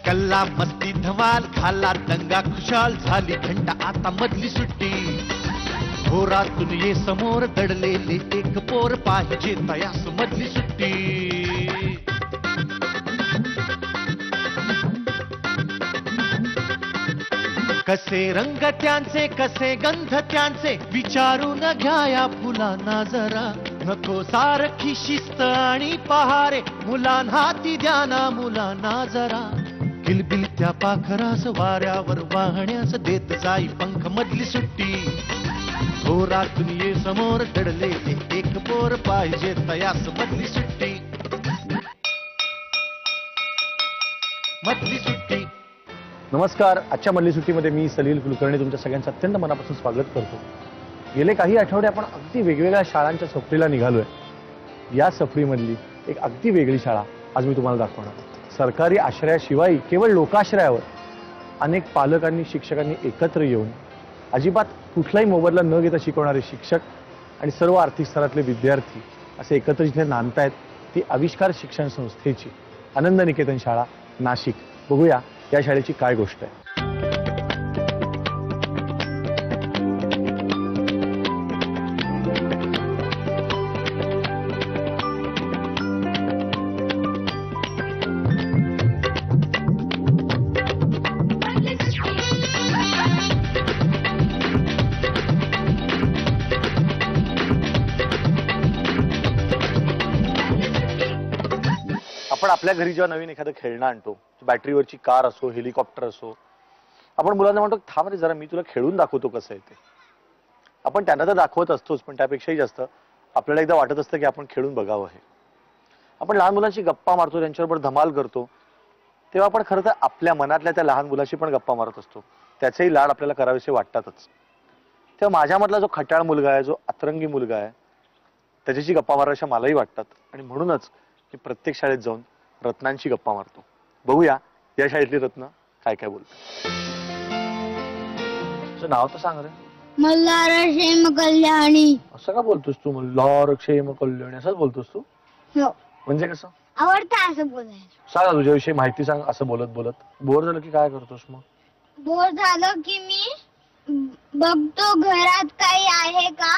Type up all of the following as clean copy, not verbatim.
कल्ला मस्ती धमाल खाला दंगा खुशाल झाली घंटा आता मधली सुट्टी घोरातून ये समोर दडलेले एक पोर पाहिजे तयास मधली सुट्टी कसे रंग त्यांचे कसे गंध त्यांचे विचारून घ्या या फुलांना जरा नको सारखी शिस्त आणि पहारे मुलांना ती द्याना मुलांना जरा किलबिल त्या पाखरास वाऱ्यावर वाहण्यास देत जाई पंख मधली सुट्टी घोरातून ये समोर दडले एक पोर पाहिजे तयास मधली सुट्टी मधली सुट्टी. नमस्कार. आजच्या मधली सुट्टीमध्ये मी सलील कुलकर्णी तुमच्या सगळ्यांचं अत्यंत मनापासून स्वागत करतो. गेले काही आठवडे आपण अगदी वेगवेगळ्या शाळांच्या सफरीला निघालोय. या सफरीमधली एक अगदी वेगळी शाळा आज मी तुम्हाला दाखवणार. सरकारी आश्रयाशिवाय केवळ लोकाश्रयावर अनेक पालकांनी शिक्षकांनी एकत्र येऊन अजिबात कुठलाही मोबदला न घेता शिकवणारे शिक्षक आणि सर्व आर्थिक स्तरातले विद्यार्थी असे एकत्र जिथे नांदतायत ती आविष्कार शिक्षण संस्थेची आनंद निकेतन शाळा नाशिक. बघूया या शाळेची काय गोष्ट आहे. आपण आपल्या घरी जेव्हा नवीन एखादं खेळणं आणतो, बॅटरीवरची कार असो हेलिकॉप्टर असो, आपण मुलांना म्हणतो थांब रे जरा मी तुला खेळून दाखवतो कसं आहे ते. आपण त्यांना तर दाखवत असतोच पण त्यापेक्षाही जास्त आपल्याला एकदा वाटत असतं की आपण खेळून बघावं. हे आपण लहान मुलांशी गप्पा मारतो, त्यांच्याबरोबर धमाल करतो, तेव्हा आपण खरं तर आपल्या मनातल्या त्या लहान मुलाशी पण गप्पा मारत असतो. त्याचेही लाड आपल्याला करावेसे वाटतातच. तेव्हा माझ्यामधला जो खट्याळ मुलगा आहे, जो अतरंगी मुलगा आहे, त्याच्याशी गप्पा मारायच्या मलाही वाटतात आणि म्हणूनच मी प्रत्येक शाळेत जाऊन रत्नांची गप्पा मारतो. बघूया या शाळेतली रत्न काय काय बोलतात. तुझं नाव तर सांग रे. मल्हार क्षेम कल्याणी. असं का बोलतोस तू? मल्हार क्षेम कल्याणी असंच बोलतोस तू? हो. म्हणजे कसं? आवडतं असं बोलायला. सांग तुझ्याविषयी माहिती सांग. असं बोलत बोलत बोर झालं की काय करतोस मग? बोर झालं की मी बघतो घरात काही आहे का.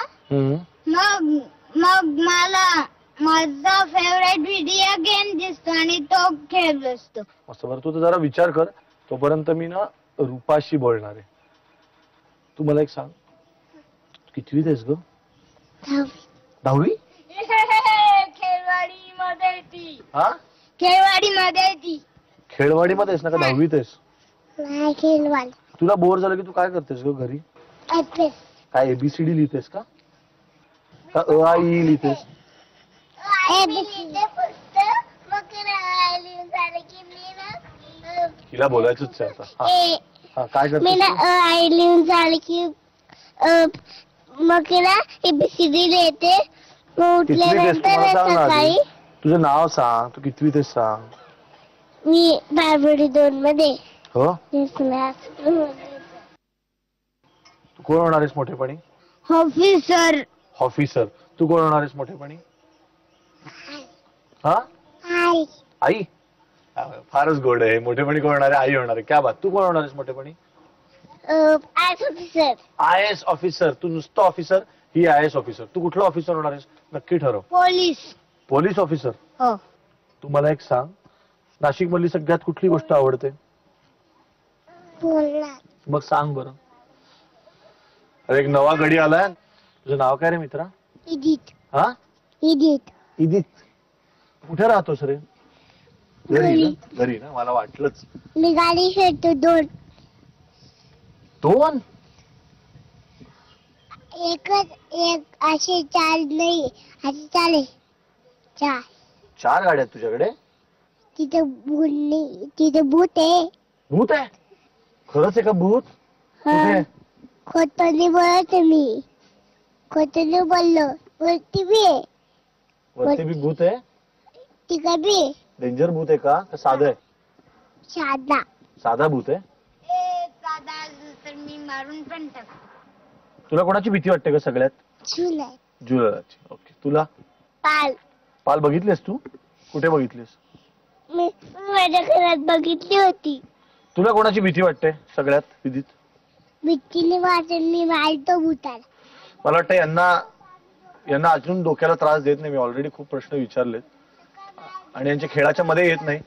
मग मग मला माझा फेवरेट व्हिडिओ गेम दिसतो आणि तो खेळत बसतो. असं बरं. तू तर जरा विचार कर. तोपर्यंत मी ना रूपाशी बोलणार आहे. तू मला एक सांग, कितवीत आहेस ग? 10वी. खेळवाडी मध्ये ती. हा, खेळवाडी मध्ये ती. खेळवाडी मध्ये आहेस ना का 10वीत आहेस? नाही, खेळवाडी. तुला बोर झालं की तू काय करतेस ग घरी? काय एबीसीडी लिहितेस का अ आ ई लिहितेस? तिला बोलायचंच आहे आता. काय करतेस? लिहून झालं की मग एबीसीडी लिहिते. उठल्यानंतर सकाळी. तुझं नाव सांग. तू कितवीत आहेस सांग. मी 2 मध्ये. हो. तू कोण होणार आहेस मोठेपणी? ऑफिसर. ऑफिसर. तू कोण होणार आहेस मोठेपणी? हा, आई. फारच गोड आहे. मोठेपणी कोण होणार आहे? आई होणार आहे. क्या बात. तू कोण होणार आहेस मोठेपणी? ऑफिसर. IAS officer. तू नुसतं ऑफिसर, ही IAS ऑफिसर. तू कुठलं ऑफिसर होणार आहेस नक्की ठरव. पोलीस. Police officer. हो. तू मला एक सांग, नाशिक मधली सगळ्यात कुठली गोष्ट आवडते? मग सांग बरं. अरे एक नवा गडी आलाय. तुझं नाव काय रे मित्रा? इदित. हा, इदित. इदित. कुठे राहतोस रे? घरी ना? घरी ना, मला वाटलंच. मी गाडी खेळतो. 2 एकच. एक असे 4 नाही, असे 4 आहे. 4 गाड्या आहेत तुझ्याकडे? तिथे बोलली. तिथे भूत आहे. भूत आहे? खरंच आहे का भूत? कुठे? खोटं बोलत मी. खोटं बोललो. वरती बी आहे. वरती बी भूत आहे? तिकडे बी आहे. डेंजर भूत आहे का साधं आहे? साधा. साधा भूत आहे? साधा तर मी मारून पण टाकतो. तुला कोणाची भीती वाटते का सगळ्यात? जुलाची. ओके. तुला? पाल. पाल बघितलेस तू? कुठे बघितलेस? मी माझ्या घरात बघितली होती. तुला कोणाची भीती वाटते सगळ्यात विधीत? भीतीने वाचन मी वाळतो भूताला. मला वाटतं यांना अजून डोक्याला त्रास देत नाही. मी ऑलरेडी खूप प्रश्न विचारलेत आणि यांच्या खेळाच्या मध्ये येत नाही.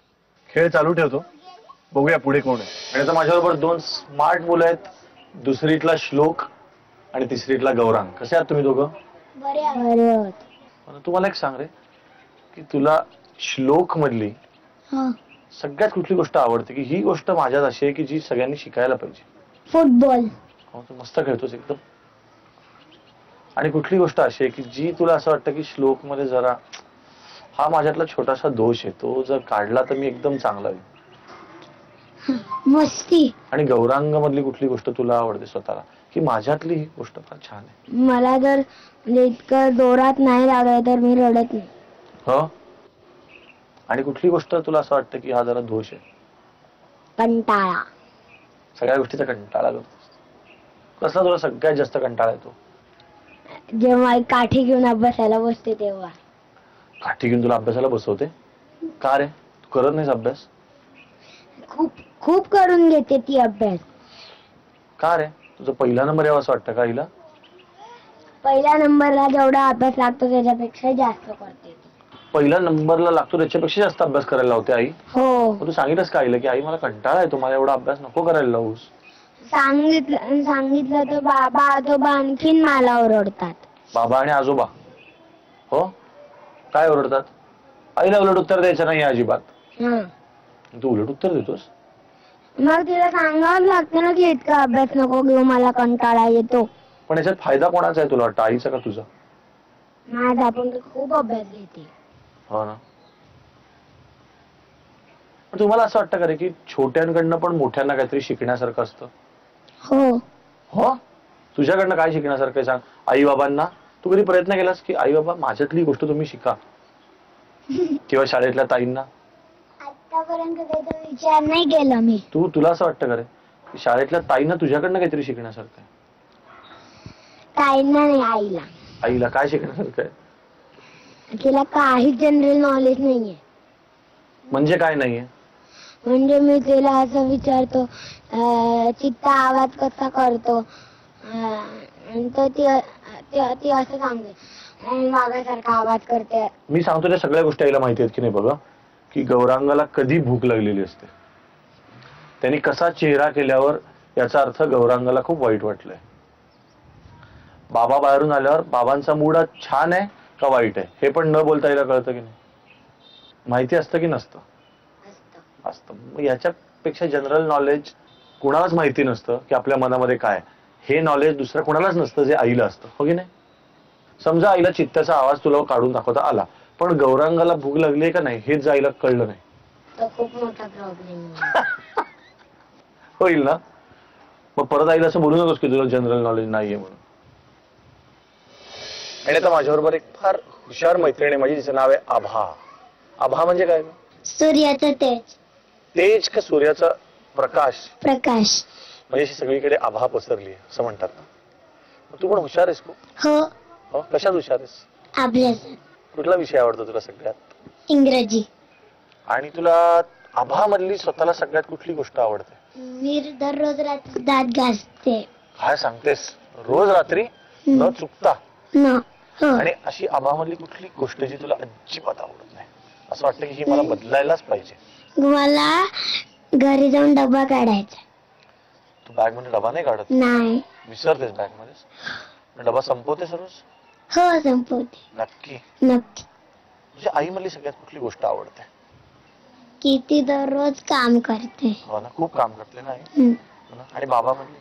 खेळ चालू ठेवतो, बघूया पुढे कोण आहे. आणि आता माझ्याबरोबर 2 स्मार्ट मुलं आहेत. दुसरीतला श्लोक आणि तिसरीतला गौरांग. कसे आहात तुम्ही दोघं? बरे. तू मला एक सांग रे, की तुला श्लोक मधली सगळ्यात कुठली गोष्ट आवडते, की ही गोष्ट माझ्यात अशी आहे की जी सगळ्यांनी शिकायला पाहिजे? फुटबॉल. तू मस्त खेळतोस एकदम. आणि कुठली गोष्ट अशी आहे की जी तुला असं वाटतं की श्लोक मध्ये जरा हा माझ्यातला छोटासा दोष आहे, तो जर काढला तर मी एकदम चांगला होईल? मस्ती. आणि गौरांग मधली कुठली गोष्ट तुला आवडते स्वतःला, की माझ्यातली ही गोष्ट फार छान आहे? मला जर इतकं जोरात नाही लागलं तर मी रडत नाही. हो. आणि कुठली गोष्ट तुला असं वाटतं की हा जरा दोष आहे? कंटाळा. सगळ्या गोष्टीचा कंटाळा करतोस. कसला तुला सगळ्यात जास्त कंटाळा येतो? जेव्हा काठी घेऊन अभ्यासाला बसते तेव्हा. काठी घेऊन तुला अभ्यासाला बसवते? का रे, तू करत नाहीस अभ्यास? खूप करून घेते ती अभ्यास. का रे, तुझा पहिला नंबर यावा असं वाटतं का हिला? पहिल्या नंबरला जेवढा अभ्यास लागतो त्याच्यापेक्षा जास्त करते. पहिला नंबरला लागतो त्याच्यापेक्षा जास्त अभ्यास करायला लावते आई? हो. तू सांगितलंस का आईला की आई मला कंटाळा येतो, मला एवढा अभ्यास नको करायला लावूस? सांगितलं तर बाबा आजोबा आणखीन मला ओरडतात. बाबा आणि आजोबा? हो. काय ओरडतात? आईला उलट उत्तर द्यायचं नाही अजिबात. तू उलट उत्तर देतोस? मग तिला सांगावं लागतं ना की इतका अभ्यास नको घेऊ, मला कंटाळा येतो. पण याच्यात फायदा कोणाचा आहे तुला वाटतं, आईचा का तुझा? माझा. आपण खूप अभ्यास घेते. हो ना. पण तुम्हाला असं वाटतं का रे की छोट्यांकडनं पण मोठ्यांना काहीतरी शिकण्यासारखं असतं? हो. हो. तुझ्याकडनं काय शिकण्यासारखं आहे सांग? आई बाबांना तू कधी प्रयत्न केलास की आई बाबा माझ्यातली गोष्ट तुम्ही शिका? किंवा शाळेतल्या ताईंना? आतापर्यंत त्याचा विचार नाही केला मी. तुला असं वाटतं का रे की शाळेतल्या ताईंना तुझ्याकडनं काहीतरी शिकण्यासारखं आहे? ताईंना नाही, आईला. आईला काय शिकण्यासारखं आहे? तिला काही जनरल नॉलेज नाहीये. म्हणजे काय नाहीये? म्हणजे मी तिला असं विचारतो चित्ता आवाज कसा करतो, तर ती असं सांगते मागासारखा आवाज करते. मी सांगतो त्या सगळ्या गोष्टी आईला माहिती आहेत की नाही बघा, की गौरांगाला कधी भूक लागलेली असते, त्यांनी कसा चेहरा केल्यावर याचा अर्थ गौरांगाला खूप वाईट वाटलंय. बाबा बाहेरून आल्यावर बाबांचा मूड आज छान आहे का वाईट आहे हे पण न बोलता आईला कळतं की नाही? माहिती असतं की नसतं? असतं. मग याच्यापेक्षा जनरल नॉलेज कुणालाच माहिती नसतं की आपल्या मनामध्ये काय. हे नॉलेज दुसऱ्या कुणालाच नसतं जे आईला असतं, हो की नाही? समजा आईला चित्त्याचा आवाज तुला काढून दाखवता आला, पण गौरांगाला भूक लागली का नाही हेच आईला कळलं नाही, तो खूप मोठा प्रॉब्लेम होईल ना? मग परत आईला असं बोलू नकोस की तुला जनरल नॉलेज नाहीये म्हणून. आणि आता माझ्याबरोबर एक फार हुशार मैत्रीण आहे माझी, जिचं नाव आहे आभा. आभा म्हणजे काय? सूर्याचं तेज. तेज का सूर्याचा प्रकाश? प्रकाश. म्हणजे सगळीकडे आभा पसरली असं म्हणतात ना. तू पण हुशार आहेस खूप. हो. हो. कशात हुशार आहेस? अभ्यासात. कुठला विषय आवडतो तुला सगळ्यात? इंग्रजी. आणि तुला आभा मधली स्वतःला सगळ्यात कुठली गोष्ट आवडते? मी दररोज रात्री दात घासते. काय सांगतेस? रोज रात्री न चुकता? न. आणि अशी आभा मधली कुठली गोष्ट जी तुला अजिबात आवडत नाही, असं वाटतं की ही मला बदलायलाच पाहिजे? मला घरी जाऊन डबा काढायचा. तू बॅग मध्ये डबा नाही काढत? नाही. विसरतेस बॅग मध्ये? डबा संपवतेस रोज? हो, संपवते. नक्की? नक्की. म्हणजे आई मधली सगळ्यात कुठली गोष्ट आवडते? की ती दररोज काम करते. हो ना, खूप काम करते ना आई. आणि बाबा मधली?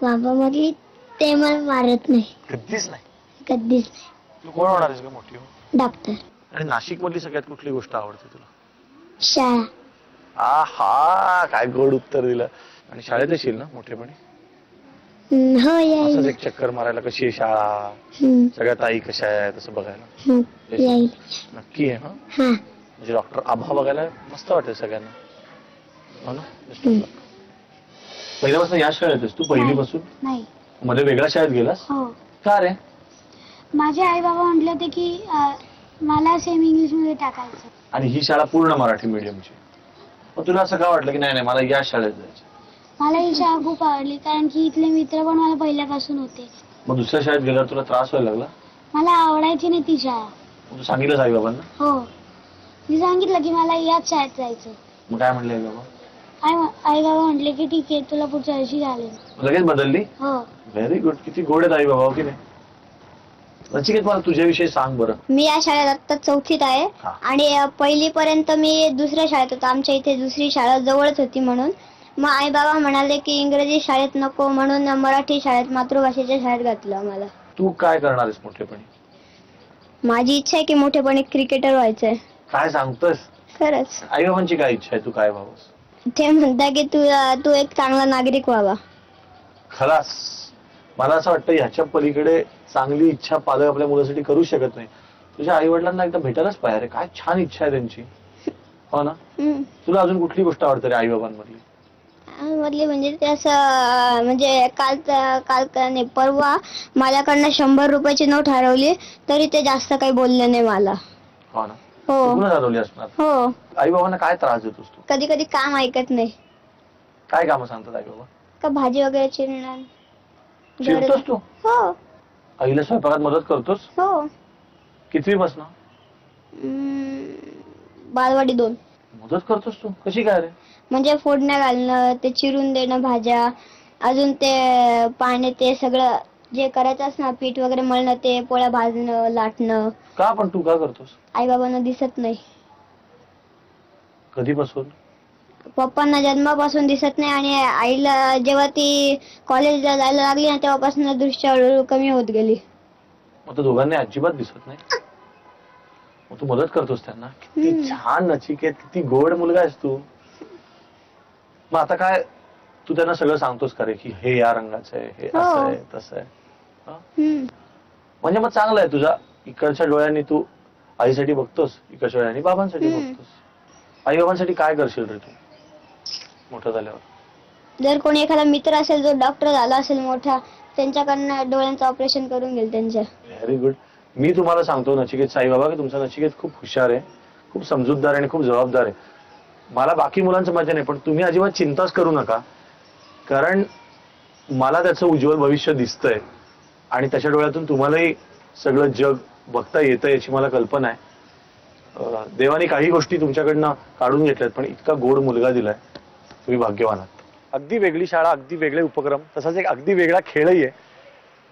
बाबा मधली ते मला मारत नाही. कधीच नाही? कधीच नाही. तू कोण होणार आहेस ग मोठी? डॉक्टर. आणि नाशिक मधली सगळ्यात कुठली गोष्ट आवडते तुला? शाळा. हा, काय गोड उत्तर दिलं. आणि शाळेत येशील ना मोठेपणी? हो, येईल. एक चक्कर मारायला. कशी आहे शाळा? सगळ्या ताई कशा आहेत असं बघायला? येईल. नक्की आहे. हा. म्हणजे डॉक्टर आभा बघायला मस्त वाटेल सगळ्यांना, हो ना? पहिल्यापासून या शाळेत आहेस तू? पहिलीपासून? नाही. मध्ये वेगळ्या शाळेत गेलास? हो. का रे? माझे आई बाबा म्हटले होते की मला सेमी इंग्लिश मध्ये टाकायचं. आणि ही शाळा पूर्ण मराठी मीडियमची? मग तुला असं का वाटलं की नाही नाही मला या शाळेत जायचं? मला ही शाळा खूप आवडली कारण की इथले मित्र पण मला पहिल्यापासून होते. मग दुसऱ्या शाळेत गेल्यावर तुला त्रास व्हायला लागला? मला आवडायची नाही ती शाळा. तू सांगितलं आई बाबांना? हो, मी सांगितलं की मला याच शाळेत जायचं. मग काय म्हणले आई बाबा? आई बाबा म्हटले की ठीक आहे तुला पुढच्या वर्षी घालेल. लगेच बदलली? हो. Very good. किती गोड आहेत आई बाबा, हो की नाही? नचिकेत मला तुझ्याविषयी सांग बरं. मी या शाळेत आता 4थीत आहे हा. आणि 1ली पर्यंत मी दुसऱ्या शाळेत होतो. आमच्या इथे दुसरी शाळा जवळच होती म्हणून मग आई बाबा म्हणाले की इंग्रजी शाळेत नको म्हणून मराठी शाळेत मातृभाषेच्या शाळेत घातलं आम्हाला. तू काय करणार आहेस मोठेपणी? माझी इच्छा आहे की मोठेपणी क्रिकेटर व्हायचंय. काय सांगतोस? खरंच. आई बाबांची काय इच्छा आहे? तू काय व्हावंस? ते म्हणता की तू एक चांगला नागरिक व्हावा. खलास. मला असं वाटतं ह्याच्या पलीकडे चांगली इच्छा पालक आपल्या मुलासाठी करू शकत नाही. तुझ्या आई वडिलांना एकदा भेटायलाच पाहिजे रे. काय छान इच्छा आहे त्यांची, हो ना? तुला अजून कुठली गोष्ट आवडते रे आई बाबांमधली? मधली म्हणजे ते असं म्हणजे काल परवा माझ्याकडनं 100 रुपयाची नोट हरवली तरी ते जास्त काही बोलले नाही मला. हो ना? हो. कुणाला हरवली असणार? हो. आई बाबांना काय त्रास देतोस तू? कधी कधी काम ऐकत नाही. काय कामं सांगतात आई बाबा? का भाजी वगैरे चिरणार. चिरतोस तू? हो. आईला स्वयंपाकात मदत करतोस? हो. कितवी बसना? बालवाडी 2. मदत करतोस तू? कशी काय रे? म्हणजे फोडण्या घालणं, ते चिरून देणं भाज्या, अजून ते पाणी ते सगळं जे करायचं असणार पीठ वगैरे मळणं, ते पोळ्या भाजणं लाटणं. का पण तू का करतोस? आई बाबांना दिसत नाही. कधीपासून? पप्पांना जन्मापासून दिसत नाही आणि आईला जेव्हा ती कॉलेजला जायला लागली ना तेव्हापासून दृष्टी हळूहळू कमी होत गेली. मग तर दोघांनी अजिबात दिसत नाही. मग तू मदत करतोस त्यांना? किती छान नचिकेत, किती गोड मुलगा आहेस तू. मग आता काय तू त्यांना सगळं सांगतोस का रे की हे या रंगाचं आहे, हे असं आहे तसं आहे? म्हणजे मग चांगलं आहे. तुझ्या इकडच्या डोळ्यांनी तू आईसाठी बघतोस, इकडच्या डोळ्यांनी बाबांसाठी बघतोस. आई बाबांसाठी काय करशील रे तू मोठं झाल्यावर? जर कोणी एखादा मित्र असेल जो डॉक्टर झाला असेल मोठा, त्यांच्याकडनं डोळ्यांचं ऑपरेशन करून घेईल त्यांच्या. Very good. मी तुम्हाला सांगतो नचिकेत साई बाबा की तुमचा नचिकेत खूप हुशार आहे, खूप समजूतदार आणि खूप जबाबदार आहे. मला बाकी मुलांचं मजा नाही, पण तुम्ही अजिबात चिंताच करू नका, कारण मला त्याचं उज्ज्वल भविष्य दिसतंय आणि त्याच्या डोळ्यातून तुम्हालाही सगळं जग बघता येतं याची मला कल्पना आहे. देवाने काही गोष्टी तुमच्याकडनं काढून घेतल्यात, पण इतका गोड मुलगा दिलाय, तुम्ही भाग्यवान आहात. अगदी वेगळी शाळा, अगदी वेगळे उपक्रम, तसाच एक अगदी वेगळा खेळही आहे.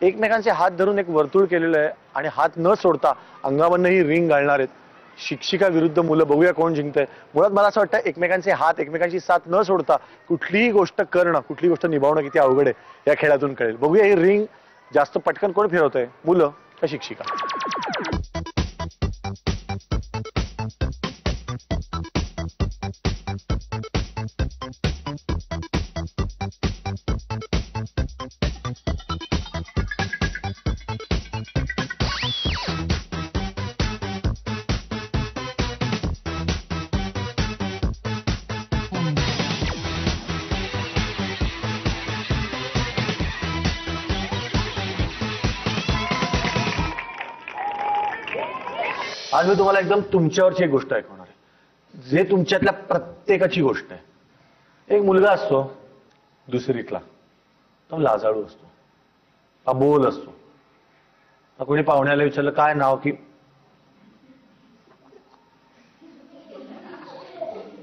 एकमेकांचे हात धरून एक वर्तुळ केलेलं आहे आणि हात न सोडता अंगावरही रिंग घालणार आहेत. शिक्षिका विरुद्ध मुलं, बघूया कोण जिंकतंय. मुळात मला असं वाटतं एकमेकांचे हात, एकमेकांची साथ न सोडता कुठलीही गोष्ट करणं, कुठली गोष्ट निभावणं किती अवघड आहे या खेळातून कळेल. बघूया ही रिंग जास्त पटकन कोण फिरवतंय, मुलं का शिक्षिका? आज मी तुम्हाला एकदम तुमच्यावरची एक गोष्ट ऐकवणार आहे, जे तुमच्यातल्या प्रत्येकाची गोष्ट आहे. एक मुलगा असतो दुसरीतला, तो लाजाळू असतो, अबोल असतो. कोणी पाहुण्याला विचारलं काय नाव, की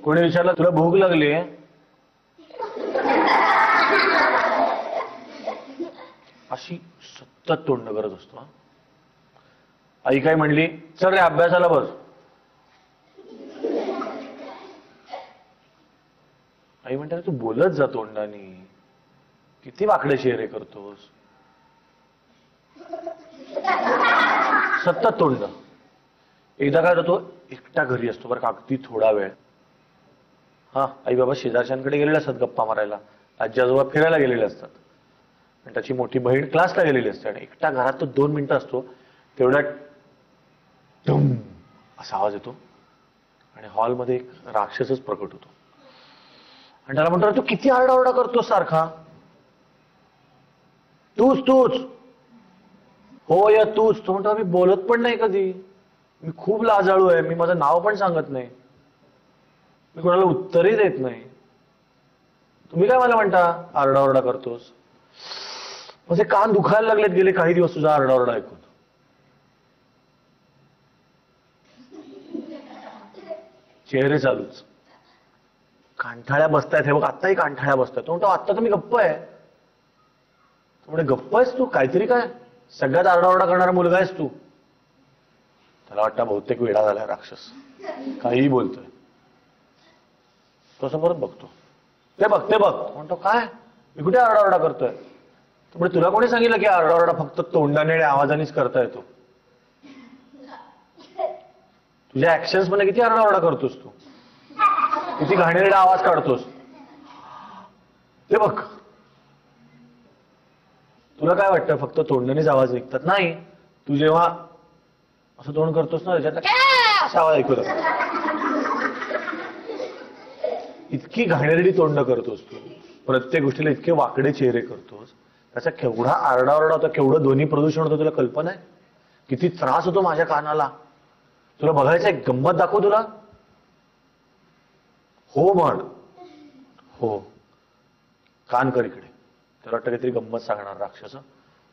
कोणी विचारलं तुला भूक लागली, अशी सतत तोंड करत असतो. आई काय म्हणली, चल रे अभ्यासाला बस. आई म्हणते तू बोलत जा तोंडानी, किती वाकडे चेहरे करतोस, सतत तोंड. एकदा काय होतो, एकटा घरी असतो बरं का, अगदी थोडा वेळ. हा, आई बाबा शेजारच्यांकडे गेलेले असतात गप्पा मारायला, आजी आजोबा फिरायला गेलेले असतात, आणि त्याची मोठी बहीण क्लासला गेलेली असते, आणि एकटा घरात तो 2 मिनिटं असतो. तेवढ्यात डम असा आवाज येतो आणि हॉलमध्ये एक राक्षसच प्रकट होतो आणि त्याला म्हणतो, तू किती आरडाओरडा करतो सारखा, तूच तूच, हो या तूच. तो म्हणतो, मी बोलत पण नाही कधी, मी खूप लाजाळू आहे, मी माझं नाव पण सांगत नाही. मी कोणाला उत्तरही देत नाही. तुम्ही काय मला म्हणता आरडाओरडा करतोस? माझे कान दुखायला लागलेत गेले काही दिवस तुझा आरडाओरडा ऐकून. चेहरे चालूच, कांठाळ्या बसतायत. हे बघ आत्ताही कांठाळ्या बसतायत. तो म्हणतो आत्ता तर मी गप्प आहे. तो म्हणे गप्प आहेस तू? काहीतरी काय, सगळ्यात आरडाओरडा करणारा मुलगा आहेस तू. त्याला वाटतं बहुतेक वेडा झालाय राक्षस, काहीही बोलतोय. तो समोरच बघतो. ते बघ ते बघ. म्हणतो काय मी कुठे आरडाओरडा करतोय? त्यामुळे तुला कोणी सांगितलं की आरडाओरडा फक्त तोंडाने आणि आवाजानेच करता येतो? तुझ्या ऍक्शन्स मध्ये किती आरडाओरडा करतोस तू, किती घाणेरडा आवाज काढतोस ते बघ. तुला काय वाटतं फक्त तोंडानेच आवाज निघतात? नाही, तू जेव्हा असं तोंड करतोस ना त्याच्यात असा आवाज ऐकू लागतो. इतकी घाणेरडी तोंड करतोस तू, प्रत्येक गोष्टीला इतके वाकडे चेहरे करतोस. त्याचा केवढा आरडाओरडा होता, केवढं ध्वनी प्रदूषण होतं तुला कल्पना आहे? किती त्रास होतो माझ्या कानाला. तुला बघायचं एक गंमत दाखव तुला? हो म्हण. हो, कान कर इकडे. त्याला वाटतं काहीतरी गंमत सांगणार राक्षस.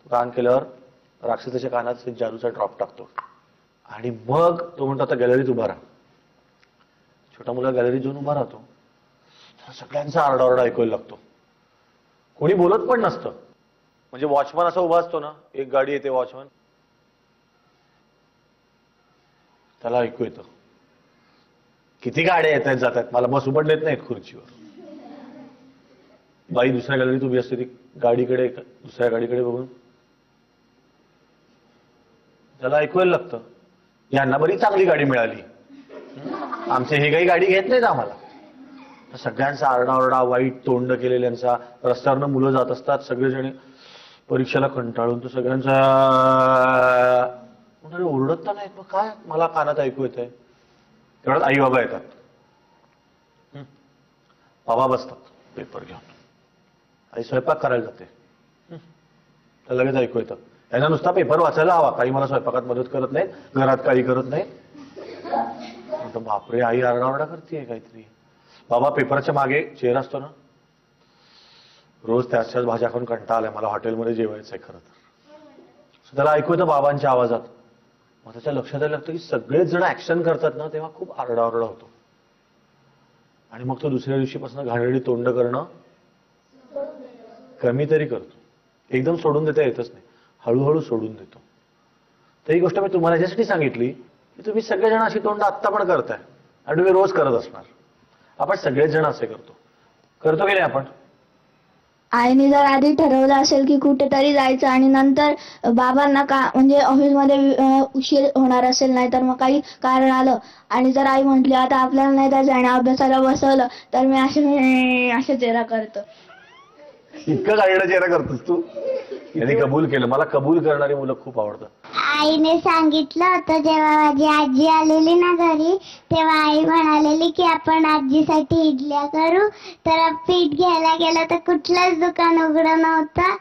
कान केल्यावर राक्षसाच्या कानात जादूचा ड्रॉप टाकतो आणि मग तो म्हणतो आता गॅलरीत उभा राहा. छोटा मुलगा गॅलरीत जाऊन उभा राहतो. सगळ्यांचा आरडाओरडा ऐकायला लागतो. कोणी बोलत पण नसतं. म्हणजे वॉचमन असा उभा असतो ना, एक गाडी येते वॉचमन, त्याला ऐकू येतं किती गाड्या येत आहेत जात आहेत, मला बसू पण देत नाहीत खुर्चीवर. बाई दुसऱ्या गॅलरीत उभी असते, ती गाडीकडे दुसऱ्या गाडीकडे बघून त्याला ऐकवायला लागतं यांना बरी चांगली गाडी मिळाली, आमचे हे काही गाडी घेत नाहीत आम्हाला. सगळ्यांचा आरडाओरडा, वाईट तोंड केलेल्यांचा. रस्त्यावरनं मुलं जात असतात सगळेजण परीक्षेला कंटाळून, तो सगळ्यांचा ओरडत तर नाहीत. मग काय मला कानात ऐकू येत आहे. तेवढ्यात आई बाबा येतात. बाबा बसतात पेपर घेऊन. आई स्वयंपाक करायला जाते. त्याला लगेच ऐकू येतं यांना नुसता पेपर वाचायला हवा, काही मला स्वयंपाकात मदत करत नाही, घरात काही करत नाही. बापरे, आई आरडाओरडा करते काहीतरी. बाबा पेपरच्या मागे चेअर असतो ना, रोज त्याच्याच भाज्या खाऊन कंटाळा आलाय, मला हॉटेलमध्ये जेवायचंय खरं तर. त्याला ऐकू येतं बाबांच्या आवाजात. मग त्याच्या लक्षात यायला लागतं की सगळेच जण ऍक्शन करतात ना, तेव्हा खूप आरडाओरडा होतो. आणि मग तो दुसऱ्या दिवशीपासून घाणेरडी तोंड करणं कमी तरी करतो. एकदम सोडून देता येतच नाही, हळूहळू सोडून देतो. तर ही गोष्ट मी तुम्हाला याच्यासाठी सांगितली की तुम्ही सगळेजण अशी तोंड आत्ता पण करताय आणि तुम्ही रोज करत असणार. आपण सगळेच जण असे करतो की नाही आपण? आईने जर आधी ठरवलं असेल की कुठेतरी जायचं आणि नंतर बाबांना म्हणजे ऑफिसमध्ये उशीर होणार असेल, नाही तर मग काही कारण आलं आणि जर आई म्हटली आता आपल्याला नाही जायचं आणि अभ्यासाला बसवलं, तर मी असे चेहरा करतो. इतकं गाडीला चेहरा करतोस तू? यांनी कबूल केलं. मला कबूल करणारी मुलं खूप आवडतात. आईने सांगितलं होतं जेव्हा माझी आजी आलेली ना घरी, तेव्हा आई म्हणालेली की आपण आजीसाठी इडल्या करू. तर पीठ घ्यायला गेलं तर कुठलंच दुकान उघडं नव्हतं.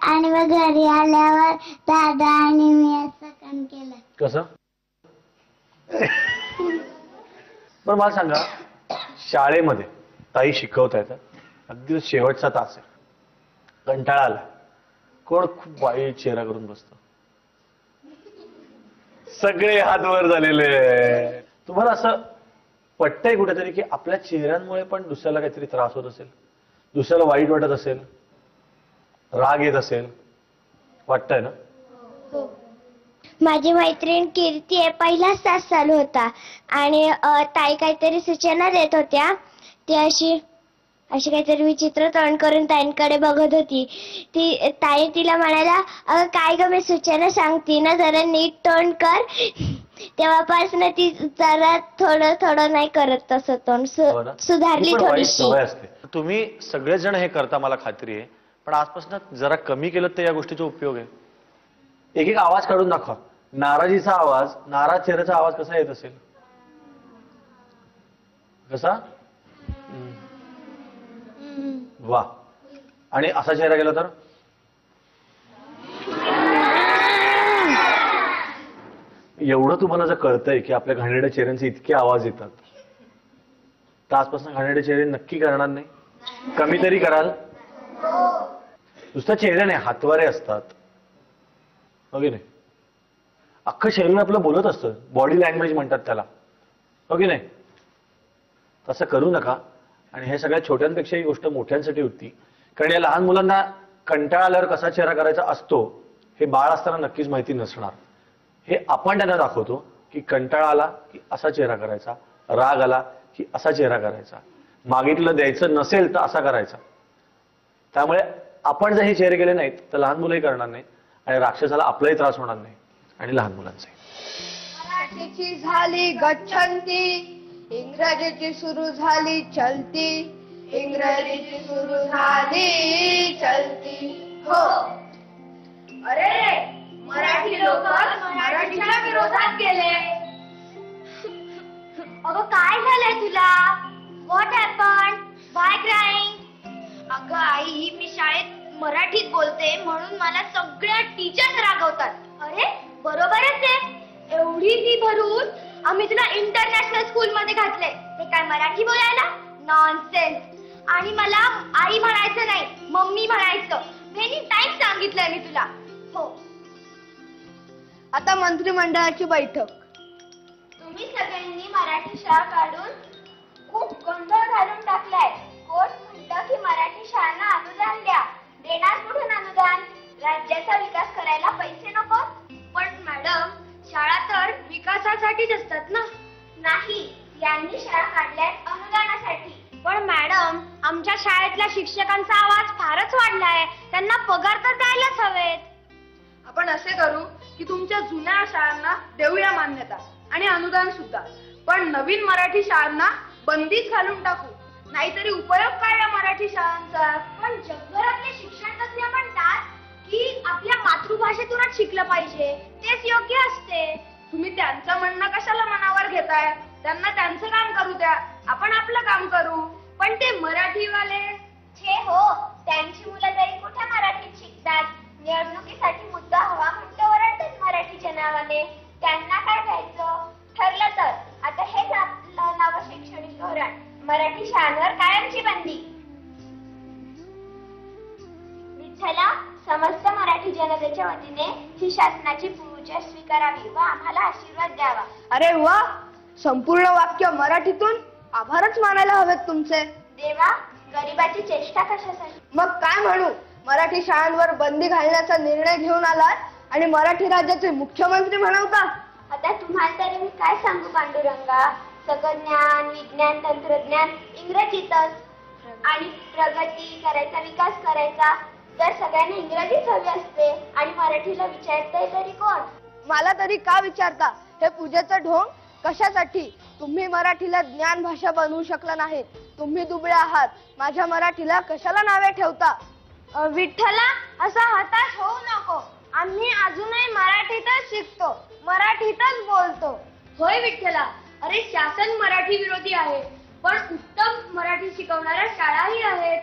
आणि मग घरी आल्यावर दादा आणि मी असं काम केलं. कसं? पण मला सांगा, शाळेमध्ये ताई शिकवतायत, अगदी शेवटचा तास आहे, कंटाळा आला, कोण खूप वाईट चेहरा करून बसतं? सगळे हात वर झालेले. तुम्हाला असं पटतंय कुठेतरी की आपल्या चेहऱ्यांमुळे पण दुसऱ्याला काहीतरी त्रास होत असेल, दुसऱ्याला वाईट वाटत असेल, राग येत असेल? वाटतंय ना? माझी मैत्रीण कीर्ती आहे, पहिलाच तास चालू होता आणि ताई काहीतरी सूचना देत होत्या. ती अशी काहीतरी विचित्र तोंड करून ताईंकडे बघत होती. ताई तिला म्हणाला, अगं काय ग मी सूचना सांगते ना, जरा नीट तोंड कर. तेव्हापासून ती जरा थोडं थोडं नाही करत तसं तोंड, सुधारली थोडीशी. तुम्ही सगळेच जण हे करता मला खात्री आहे, पण आजपासून जरा कमी केलं तर या गोष्टीचा उपयोग आहे. एक एक आवाज काढून दाखवा. नाराजीचा आवाज, नाराज चेहऱ्याचा आवाज कसा येत असेल? कसा? वा. आणि असा चेहरा गेला तर? एवढं तुम्हाला जर कळतंय की आपल्या घाणेरड्या चेहऱ्यांचे इतके आवाज येतात, आजपासून घाणेरडे चेहरे नक्की करणार नाही? कमी तरी कराल? नुसतं चेहरे नाही, हातवारे असतात, हो की नाही? अख्खं शरीर आपलं बोलत असतं, बॉडी लँग्वेज म्हणतात त्याला, हो की नाही? तसं करू नका. आणि हे सगळ्या छोट्यांपेक्षा ही गोष्ट मोठ्यांसाठी होती, कारण या लहान मुलांना कंटाळा आल्यावर कसा चेहरा करायचा असतो हे बाळ असताना नक्कीच माहिती नसणार. हे आपण त्यांना दाखवतो की कंटाळा आला की असा चेहरा करायचा, राग आला की असा चेहरा करायचा, मागितलं द्यायचं नसेल तर असा करायचा. त्यामुळे आपण जर हे चेहरे केले नाहीत तर लहान मुलंही करणार नाही आणि राक्षसाला आपलाही त्रास होणार नाही आणि लहान मुलांचाही. मराठीची झाली गच्छंती, इंग्रजीची सुरू झाली चलती, इंग्रजीची सुरू झाली चलती. हो, अरे मराठी लोक मराठीच्या विरोधात गेले. अगं काय झालंय तुला? What happen? Why crying? अगं आई, मी शाळेत मराठीत बोलते म्हणून मला सगळ्या टीचर्स रागवतात. अरे बरोबरच आहे. एवढी फी भरून आम्ही तुला इंटरनॅशनल स्कूल मध्ये घातलंय, ते काय मराठी बोलायला? नॉनसेन्स. आणि मला आई म्हणायचं नाही, मम्मी म्हणायचं. मेनी टाइम सांगितलंय मी तुला. हो, आता मंत्रिमंडळाची बैठक. तुम्ही सगळ्यांनी मराठी शाळा काढून खूप गोंधळ घालून टाकलाय. कोर्ट म्हणतं की मराठी शाळांना अनुदान द्या. देणार कुठून अनुदान? राज्याचा विकास करायला पैसे नको? पण मॅडम, शाळा तर विकासासाठीच असतात ना. नाही, यांनी शाळा काढल्यात अनुदानासाठी. पण मॅडम, आमच्या शाळेतल्या शिक्षकांचा आवाज फारच वाढलाय. त्यांना पगार तर द्यायलाच हवेत. आपण असे करू की तुमच्या जुन्या शाळांना देऊया मान्यता आणि अनुदान सुद्धा, पण नवीन मराठी शाळांना बंदीच घालून टाकू. नाहीतरी उपयोग काय या मराठी शाळांचा? पण जगभरातले शिक्षण तज्ञ म्हणतात की आपल्या मातृभाषेतूनच शिकलं पाहिजे, तेच योग्य असते. तुम्ही त्यांचं म्हणणं कशाला मनावर घेताय? त्यांना त्यांचं काम करू द्या, आपण आपलं काम करू. पण ते मराठीवाले, छे हो, त्यांची मुलं तरी कुठे मराठीत शिकतात? निवडणुकीसाठी मुद्दा हवा म्हणतो ओरडतात मराठीच्या नावाने. त्यांना काय घ्यायचं? ठरलं तर आता हेच आपलं नवं शैक्षणिक धोरण, मराठी शाळांवर कायमची बंदी. विठ्ठला, समस्त मराठी जनतेच्या वतीने ही शासनाची पूजा स्वीकारावी व आम्हाला आशीर्वाद द्यावा. अरे वा, संपूर्ण वाक्य मराठीतून. आभारच मानायला हवेत तुमचे. देवा, गरिबाची चेष्टा कशासाठी? मग काय म्हणू, मराठी शाळांवर बंदी घालण्याचा निर्णय घेऊन आलात आणि मराठी राज्याचे मुख्यमंत्री म्हणवता. आता तुम्हाला तरी मी काय सांगू पांडुरंगा? सगळं ज्ञान, विज्ञान, तंत्रज्ञान इंग्रजीतच. आणि प्रगती करायचा, विकास करायचा तर सगळ्यांनी इंग्रजीच हवी असते आणि मराठीला विचारतंय तरी कोण? मला तरी का विचारता? हे पूजेचं ढोंग कशासाठी? तुम्ही मराठीला ज्ञान भाषा बनवू शकला नाहीत. तुम्ही दुबळे आहात. माझ्या मराठीला कशाला नावे ठेवता? विठ्ठला, असा हताश होऊ नको. आम्ही अजूनही मराठीतच शिकतो, मराठीतच बोलतो. होय विठ्ठला, अरे शासन मराठी विरोधी आहे, पण उत्तम मराठी शिकवणाऱ्या शाळाही आहेत.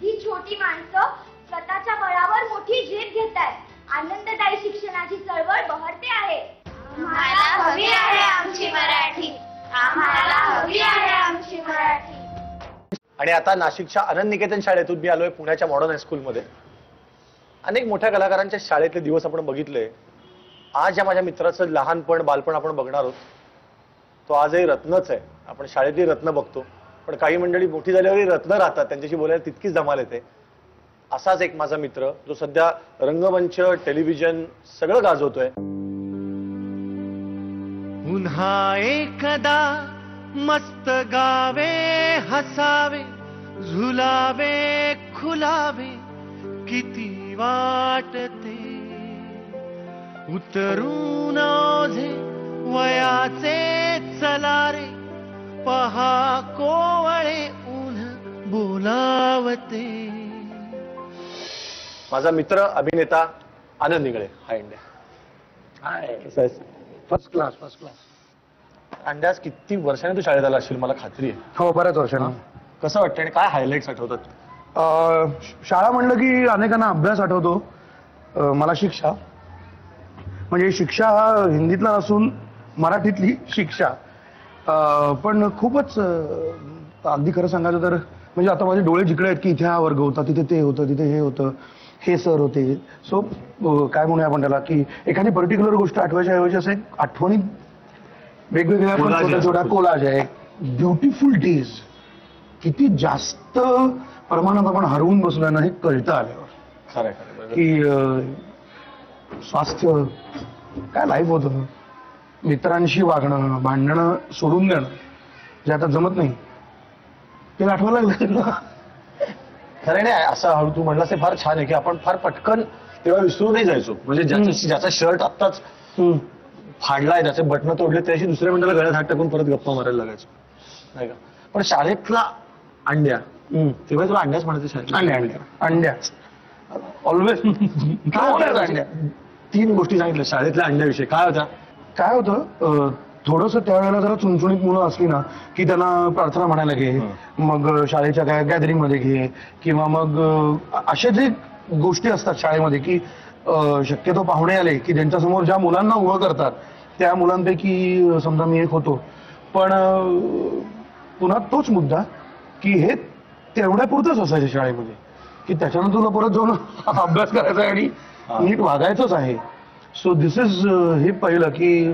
ही छोटी माणसं स्वतःच्या बळावर मोठी झेप घेत आहेत. आनंददायी शिक्षणाची चळवळ बहरते आहे. आम्हाला हवी आहे आमची मराठी, आम्हाला हवी आहे आमची मराठी. आणि आता नाशिकच्या आनंद निकेतन शाळेतून मी आलोय पुण्याच्या मॉडर्न हायस्कूलमध्ये. अनेक मोठ्या कलाकारांच्या शाळेतले दिवस आपण बघितले. आज या माझ्या मित्राचं लहानपण, बालपण आपण बघणार आहोत. तो आजही रत्नच आहे. आपण शाळेतली रत्न बघतो, पण काही मंडळी मोठी झाल्यावरही रत्न राहतात, त्यांच्याशी बोलायला तितकीच धमाल येते. असाच एक माझा मित्र जो सध्या रंगमंच, टेलिव्हिजन सगळं गाजवतोय. पुन्हा एकदा मस्त गावे, हसावे, झुलावे, खुलावे, किती वाटते उतरून ओझे वयाचे चलारे, पहा कोवळे ऊन बोलावते. माझा मित्र अभिनेता Anand Nigale. Hi India. Hi. First class, first class. अंदाज किती वर्षाने तू शाळेत आला असशील, मला खात्री आहे. हो, बऱ्याच वर्षांनी. कसं वाटतं आणि काय हायलाइट्स आठवतात? शाळा म्हणलं की अनेकांना अभ्यास आठवतो. मला शिक्षा, म्हणजे शिक्षा हा हिंदीतला नसून मराठीतली शिक्षा. पण खूपच अगदी खरं सांगायचं तर म्हणजे आता माझे डोळे जिकडे आहेत की इथे हा वर्ग होता, तिथे ते होतं, तिथे हे होतं, हे सर होते. सो काय म्हणूया आपण त्याला की एखादी पर्टिक्युलर गोष्ट आठवायच्या ऐवजी असं एक आठवणी वेगवेगळ्या छोट्या छोट्या कोलाज आहे. ब्युटिफुल डेज किती जास्त प्रमाणात आपण हरवून बसलोय ना हे कळतं आल्यावर खरं की स्वास्थ्य काय लाईफ होतं. मित्रांशी वागणं, भांडणं सोडून देणं जे आता जमत नाही ते आठवायला लागलं. खरं नाही असं हळू तू म्हणलास ते फार छान आहे की आपण फार पटकन तेव्हा विसरून नाही जायचो. म्हणजे ज्याचा शर्ट आत्ताच फाडलाय, त्याचे बटणं तोडले, त्याशी दुसऱ्या मिनिटाला गळ्यात हात टाकून परत गप्पा मारायला लागायचो नाही का. पण शाळेतला अंड्या तेव्हा तुला अंड्याच म्हणायचं शाळेत. अंड्या ऑलवेज अंड्या. 3 गोष्टी सांगितल्या शाळेतल्या अंड्याविषयी. काय होत्या? काय होतं थोडंसं त्यावेळेला जरा चुणचुणीत मुलं असली ना की त्यांना प्रार्थना म्हणायला घे, मग शाळेच्या काय गॅदरिंग मध्ये घे, किंवा मग अशा जे गोष्टी असतात शाळेमध्ये की शक्यतो पाहुणे आले की ज्यांच्यासमोर ज्या मुलांना उभं करतात त्या मुलांपैकी समजा मी एक होतो. पण पुन्हा तोच मुद्दा की हे तेवढ्या पुरतच असायचं शाळेमध्ये की त्याच्यानं तुला परत जाऊन अभ्यास करायचा आहे आणि नीट वागायचंच आहे. सो दिस इज हे पहिलं की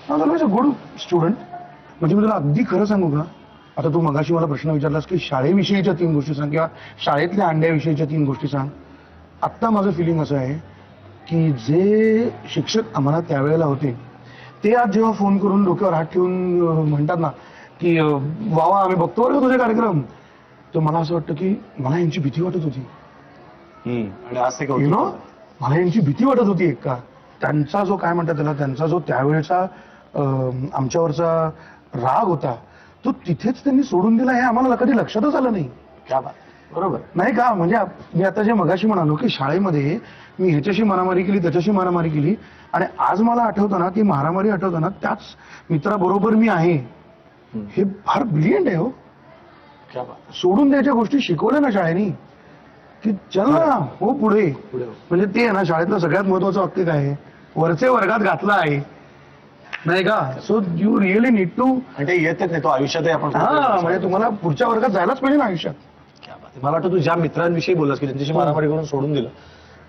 गुड स्टुडंट. म्हणजे मी तुला अगदी खरं सांगू का, आता तू मगाशी मला प्रश्न विचारलास की शाळेविषयीच्या 3 गोष्टी सांग किंवा शाळेतल्या अंड्याविषयीच्या 3 गोष्टी सांग. आत्ता माझं फिलिंग असं आहे की जे शिक्षक आम्हाला त्यावेळेला होते ते आज जेव्हा फोन करून डोक्यावर हात ठेवून म्हणतात ना की वा आम्ही बघतो बरं तुझे कार्यक्रम, तर मला असं वाटतं की मला यांची भीती वाटत होती. आणि आज ते यु नो मला यांची भीती वाटत होती. एक का त्यांचा जो काय म्हणतात त्याला, त्यांचा जो त्यावेळेचा आमच्यावरचा राग होता तो तिथेच त्यांनी सोडून दिला हे आम्हाला कधी लक्षातच आलं नाही. क्या बात. बरोबर नाही का. म्हणजे मी आता जे मगाशी म्हणालो की शाळेमध्ये मी ह्याच्याशी मारामारी केली, त्याच्याशी मारामारी केली, आणि आज मला आठवतं ना ती मारामारी आठवतं ना त्याच मित्राबरोबर मी आहे. हे फार ब्रिलियंट आहे हो. क्या बात. सोडून द्यायच्या गोष्टी शिकवल्या ना शाळेनी की चल ना हो पुढे. म्हणजे ते आहे ना शाळेतलं सगळ्यात महत्वाचं वाक्य काय आहे, वरचे वर्गात घातला आहे नाही का. So you really need to. आणि ते येतच नाही तो आयुष्यातही आपण. हा म्हणजे तुम्हाला पुढच्या वर्गात जायलाच पाहिजे ना आयुष्यात. मला वाटतं तू ज्या मित्रांविषयी बोललास की त्यांच्याशी मारामारी करून सोडून दिलं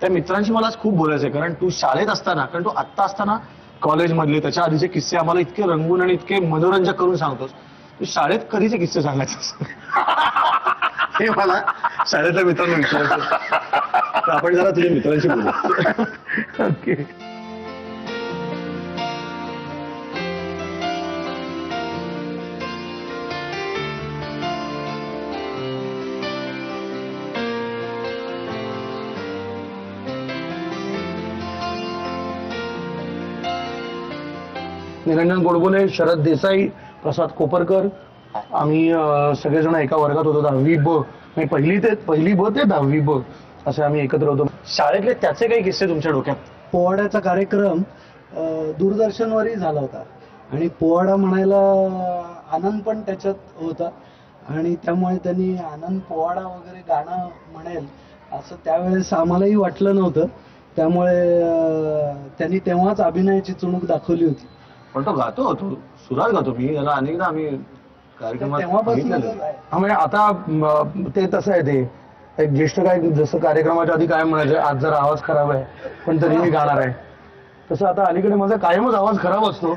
त्या मित्रांशी मला आज खूप बोलायचंय. कारण तू शाळेत असताना, कारण तू आत्ता असताना कॉलेजमधले त्याच्या आधीचे किस्से आम्हाला इतके रंगून आणि इतके मनोरंजक करून सांगतोस. तू शाळेत कधीचे किस्से सांगायचे हे मला शाळेतल्या मित्रांना विचारायचं. तर आपण जरा तुझ्या मित्रांशी बोलू. ओके. निरंजन गोडबोले, शरद देसाई, प्रसाद कोपरकर, आम्ही सगळेजण एका वर्गात होतो. 10वी ब, पहिली ब ते 10वी ब असे आम्ही एकत्र होतो. शाळेतले त्याचे काही किस्से तुमच्या डोक्यात? पोवाड्याचा कार्यक्रम दूरदर्शनवरही झाला होता आणि पोवाडा म्हणायला आनंद पण त्याच्यात होता आणि त्यामुळे त्यांनी आनंद पोवाडा वगैरे गाणं म्हणेल असं त्यावेळेस आम्हालाही वाटलं नव्हतं. त्यामुळे त्यांनी तेव्हाच अभिनयाची चुणूक दाखवली होती. पण तो गातो, तो सुराज गातो. मी याला अनेकदा आम्ही कार्यक्रमात तेव्हापासून म्हणजे आता ते तसं आहे. ते एक ज्येष्ठ गायक जसं कार्यक्रमाच्या आधी काय म्हणायचं, आज जरा आवाज खराब आहे पण तरी मी गाणार आहे, तसं आता अलीकडे माझा कायमच आवाज खराब असतो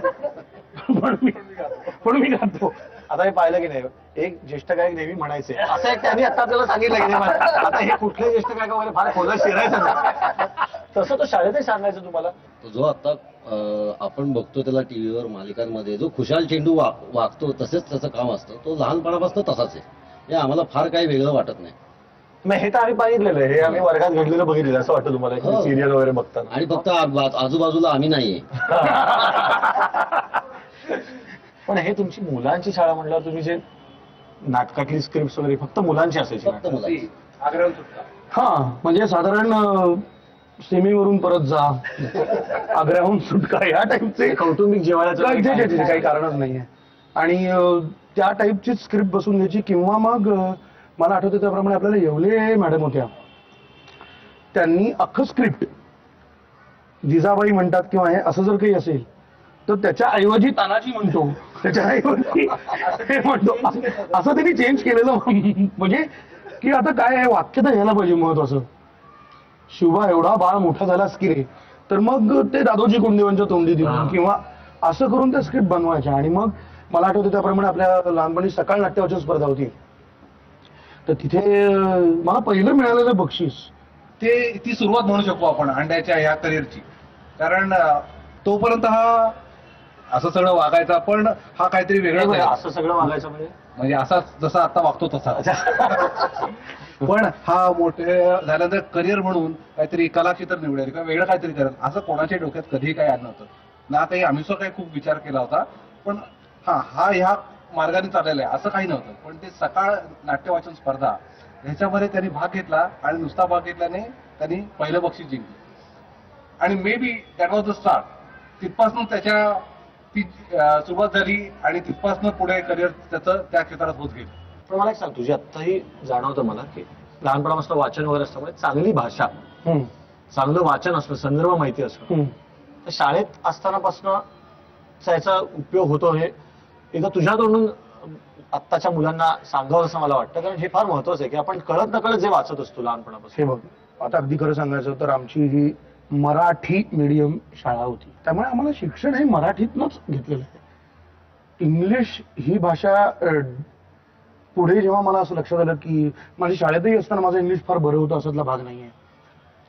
पण मी गातो. आता हे पाहिलं की नाही, एक ज्येष्ठ गायक नेहमी म्हणायचे असं एक त्यांनी आता आपल्याला सांगितलं की नाही, आता हे कुठले ज्येष्ठ गायक वगैरे फार खोला शिरायचं नाही. तसं तो शाळेतही सांगायचं तुम्हाला. जो आता आपण बघतो त्याला टीव्हीवर मालिकांमध्ये जो खुशाल चेंडू वागतो तसेच त्याचं काम असतं, तो लहानपणापासून तसाच आहे. हे आम्हाला फार काही वेगळं वाटत नाही. मग हे तर आम्ही पाहिलेलं आहे, हे आम्ही वर्गात घडलेलं बघितलेलं. असं वाटतं तुम्हाला सिरियल वगैरे बघताना? आणि फक्त आजूबाजूला आम्ही नाहीये. पण हे तुमची मुलांची शाळा म्हणल्यावर तुम्ही जे नाटकातली स्क्रिप्ट वगैरे फक्त मुलांची असायची? फक्त मुलांची. हा म्हणजे साधारण सेमीवरून परत जा, आग्र्याहून सुटका, या टाईपचे कौटुंबिक जेवायचं काही कारणच नाहीये. आणि त्या टाईपची स्क्रिप्ट बसून घ्यायची. किंवा मग मला आठवतं त्याप्रमाणे आपल्याला येवले मॅडम होत्या, त्यांनी अख्खं स्क्रिप्ट जिजाबाई म्हणतात किंवा हे असं जर काही असेल तर त्याच्या ऐवजी तानाजी म्हणतो त्याच्या आईवरती हे म्हणतो असं त्यांनी चेंज केलेलं. म्हणजे की आता काय आहे, वाक्य तर घ्यायला पाहिजे महत्वाचं. शुभा एवढा बाळ मोठा झालास की रे, तर मग ते दादोजी कोंडदेवांच्या तोंडी देऊन किंवा असं करून त्या स्क्रिप्ट बनवायच्या. आणि मग मला आठवतं त्याप्रमाणे आपल्या लहानपणी सकाळ नाट्यवाचन स्पर्धा होती, तर तिथे मला पहिलं मिळालेलं बक्षीस ती सुरुवात म्हणू शकतो आपण अंड्याच्या ह्या करिअरची. कारण तोपर्यंत हा असं सगळं वागायचा, पण हा काहीतरी वेगळं असं सगळं वागायचं म्हणजे असा जसा आता वागतो तसा. पण हा मोठे झाल्यानंतर करिअर म्हणून काहीतरी कलाक्षेत्र निवडेल किंवा वेगळं काहीतरी करेल असं कोणाच्या डोक्यात कधीही काही आलं नव्हतं ना. काही आम्ही सुद्धा काही खूप विचार केला होता, पण हा ह्या मार्गाने चाललेला आहे असं काही नव्हतं. पण ते सकाळ नाट्यवाचन स्पर्धा ह्याच्यामध्ये त्यांनी भाग घेतला आणि नुसता भाग घेतल्याने त्यांनी पहिलं बक्षीस जिंकलं. आणि maybe that was the start. तिथपासून त्याच्या ती सुरुवात झाली आणि तिथपासून पुढे करिअर त्याचं त्या क्षेत्रात होत गेलं. पण मला एक सांग, तुझी आत्ताही जाणवतं मला की लहानपणापासून वाचन वगैरे असल्यामुळे चांगली भाषा, चांगलं वाचन असणं, संदर्भ माहिती असणं, तर शाळेत असतानापासून याचा उपयोग होतो हे एकदा तुझ्या तोंडून आत्ताच्या मुलांना सांगावं असं मला वाटतं. कारण हे फार महत्वाचं आहे की आपण कळत नकळत जे वाचत असतो लहानपणापासून. हे बघ, आता अगदी खरं सांगायचं तर आमची ही मराठी मीडियम शाळा होती, त्यामुळे आम्हाला शिक्षण हे मराठीतनंच घेतलेलं आहे. इंग्लिश ही भाषा पुढे जेव्हा मला असं लक्षात आलं की माझी शाळेतही असताना माझं इंग्लिश फार बरं होतं असातला भाग नाहीये,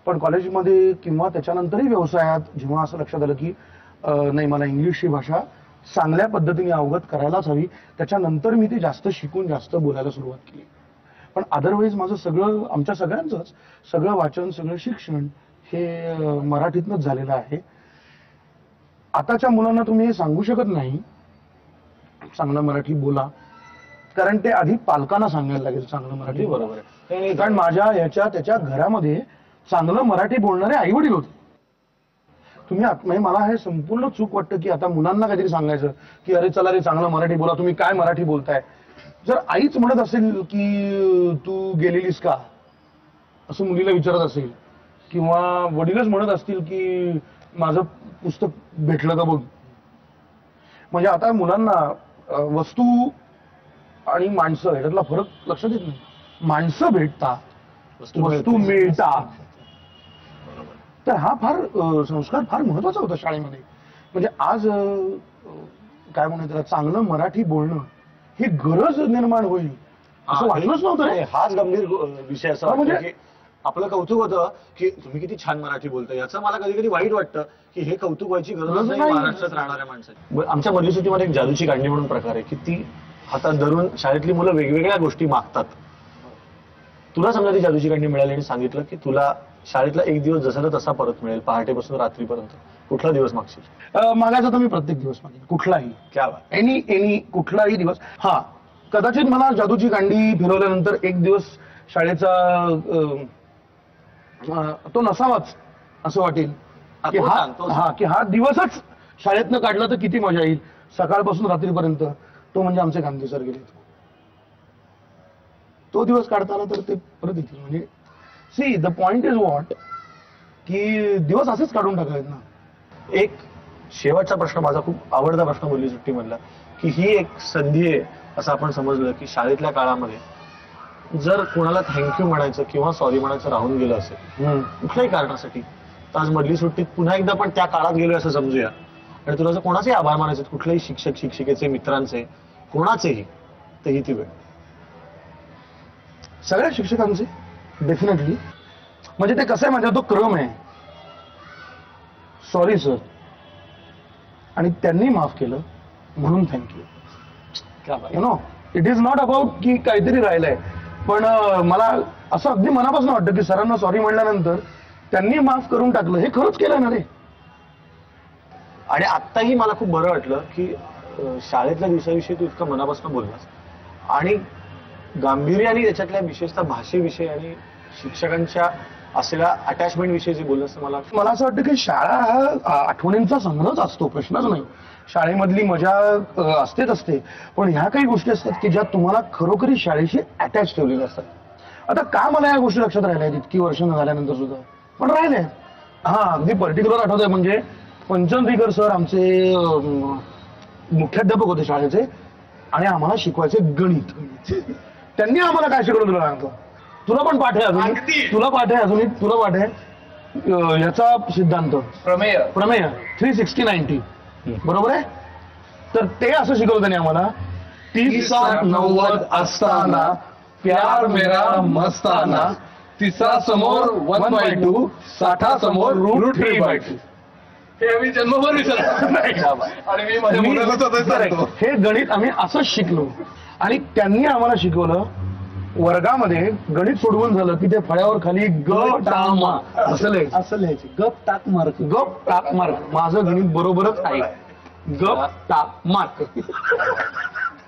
पण कॉलेजमध्ये किंवा त्याच्यानंतरही व्यवसायात जेव्हा असं लक्षात आलं की नाही, मला इंग्लिश ही भाषा चांगल्या पद्धतीने अवगत करायलाच हवी, त्याच्यानंतर मी ती जास्त शिकून जास्त बोलायला सुरुवात केली. पण अदरवाईज माझं सगळं, आमच्या सगळ्यांचंच सगळं वाचन, सगळं शिक्षण हे मराठीतनंच झालेलं आहे. आताच्या मुलांना तुम्ही हे सांगू शकत नाही चांगलं मराठी बोला, कारण ते आधी पालकांना सांगायला लागेल चांगलं मराठी. बरोबर आहे. कारण माझ्या ह्याच्या त्याच्या घरामध्ये चांगलं मराठी बोलणारे आई वडील होते. तुम्ही म्हणजे मला हे संपूर्ण चूक वाटतं की आता मुलांना काहीतरी सांगायचं की अरे चला रे चांगलं मराठी बोला, तुम्ही काय मराठी बोलताय. जर आईच म्हणत असेल की तू गेलेलीस का असं मुलीला विचारत असेल, किंवा वडीलच म्हणत असतील की माझं पुस्तक भेटलं का बघ, म्हणजे आता मुलांना वस्तू आणि माणसं ह्याच्यातला फरक लक्षात येत नाही. माणसं भेटतात, वस्तू मिळतात, तर हा फार संस्कार फार महत्वाचा होता शाळेमध्ये. म्हणजे आज काय म्हणतात चांगलं मराठी बोलणं ही गरज निर्माण होईल असं वाटलंच नव्हतं. हाच गंभीर विषय असा म्हणजे आपलं कौतुक होतं की तुम्ही किती छान मराठी बोलता. याचं मला कधी कधी वाईट वाटतं की हे कौतुक व्हायची गरज नाही महाराष्ट्रात राहणाऱ्या माणसाची. आमच्या मधली सुट्टीमध्ये एक जादूची काढणी म्हणून प्रकार आहे की ती हातात धरून शाळेतली मुलं वेगवेगळ्या गोष्टी मागतात. तुला समजा ती जादूची काढणी मिळाली आणि सांगितलं की तुला शाळेतला एक दिवस जसा तसा परत मिळेल, पहाटेपासून रात्रीपर्यंत, कुठला दिवस मागशील? मागायचा तर मी प्रत्येक दिवस मागेन, कुठलाही. क्या एनी कुठलाही दिवस. हा, कदाचित मला जादूची कांडी फिरवल्यानंतर एक दिवस शाळेचा तो नसावाच असं वाटेल की हा दिवसच शाळेतनं काढला तर किती मजा येईल सकाळपासून रात्रीपर्यंत. तो म्हणजे आमचे गांधी सर गेले, तो दिवस काढता आला तर ते परत येतील. म्हणजे see the point is what की दिवस असेच काढून टाकायत ना. एक शेवटचा प्रश्न, माझा खूप आवडता प्रश्न बोलली सुट्टी मधला, की ही एक संधी आहे असं आपण समजलं की शाळेतल्या काळामध्ये जर कोणाला थँक्यू म्हणायचं किंवा सॉरी म्हणायचं राहून गेलं असेल कुठल्याही कारणासाठी, तर आज मधली सुट्टीत पुन्हा एकदा पण त्या काळात गेलोय असं समजूया आणि तुला जर कोणाचे आभार मानायचे, कुठल्याही शिक्षक शिक्षिकेचे, मित्रांचे, कोणाचेही, तर ही ती वेळ. सगळ्या शिक्षकांचे डेफिनेटली. म्हणजे ते कसं आहे, माझा तो क्रम आहे, सॉरी सर आणि त्यांनी माफ केलं म्हणून thank you. You know, it is not about की काहीतरी राहिलंय, पण मला असं अगदी मनापासून वाटतं की सरांना सॉरी म्हणल्यानंतर त्यांनी माफ करून टाकलं, हे खरंच केलंय ना रे. आणि आत्ताही मला खूप बरं वाटलं की शाळेतल्या दिवसाविषयी तू इतकं मनापासून बोललास आणि गांभीर्याने त्याच्यातल्या विशेषतः भाषेविषयी आणि शिक्षकांच्या असलेल्या अटॅचमेंट विषयी जे बोललास मला असं वाटतं की शाळा हा आठवणींचा संग्रहच असतो, प्रश्नच नाही. शाळेमधली मजा असतेच असते, पण ह्या काही गोष्टी असतात की ज्या तुम्हाला खरोखरी शाळेशी अटॅच ठेवलेल्या असतात. आता का मला या गोष्टी लक्षात राहिल्या आहेत इतकी वर्ष झाल्यानंतर सुद्धा, पण राहिल्या. हा, अगदी पर्टिक्युलर आठवत आहे म्हणजे पंचनरीकर सर आमचे मुख्याध्यापक होते शाळेचे आणि आम्हाला शिकवायचे गणित. त्यांनी आम्हाला काय शिकवलं तुला सांगतो. तुला पण पाठ आहे अजून, तुला पाठ आहे याचा सिद्धांत प्रमेय 360-90 बरोबर आहे. तर ते असं शिकवलं त्यांनी आम्हाला. 30-90 असताना प्यार मेरा मस्ताना, 3 समोर 1/2, 60 समोर √3/2. हे आम्ही जन्मभर विसरलो आणि मी माझ्या मुलाला सांगतो. हे गणित आम्ही असंच शिकलो. आणि त्यांनी आम्हाला शिकवलं वर्गामध्ये गणित सोडवून झालं की ते फळ्यावर खाली ग टा मा असं लिहायचे. गप टाक मार्क. माझं गणित बरोबरच आहे. गप टाक मार्क.